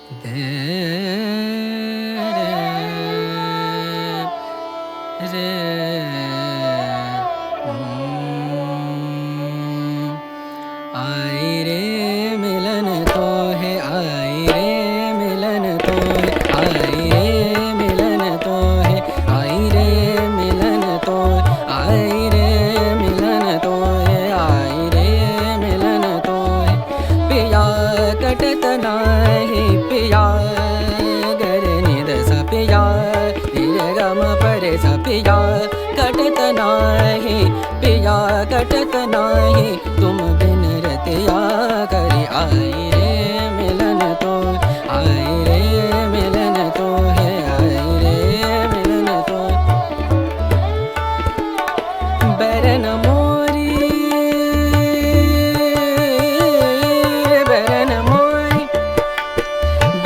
दे रे आई रे मिलन तो है, आई रे मिलन तो है, आई रे मिलन तो है, आई रे मिलन तो है, आई रे मिलन तो है, आई रे मिलन तो है। पिया कटत नाही पिया गर निद स पिया रे गम परे स पिया कटत नाही पिया कटत नाही तुम बिन रतिया करी आई रे मिलन तो, आई रे मिलन तो है, आई रे मिलन तो। बैरन मोरी बैरन मोरी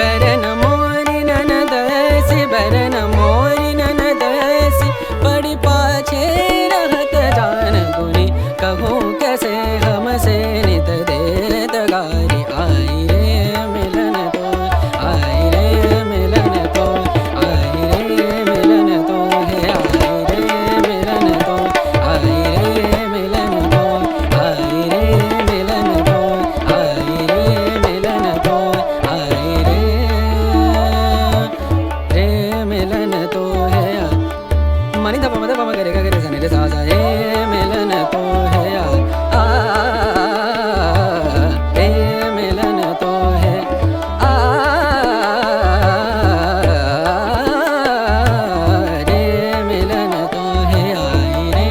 बैरन मोरी ननदसी बैरन मोरी ननदसी बड़ी पाछे रहत जान गुनी कहूँ कैसे हमसे नित देत गारी आई रे मिलन तो, आई रे मिलन तो, आई रे मिलन तो है, आई रे मिलन तो, आई रे मिलन तो, आई रे मिलन तो, आई रे मिलन तो, आई रे मिलन तो है। मनी दा पम करे गा करे सने रे सा सा रे मिलन तो है, आ रे मिलन तो है, आ रे मिलन तो है, आई रे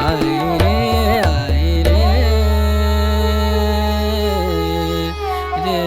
आई रे आई रे रे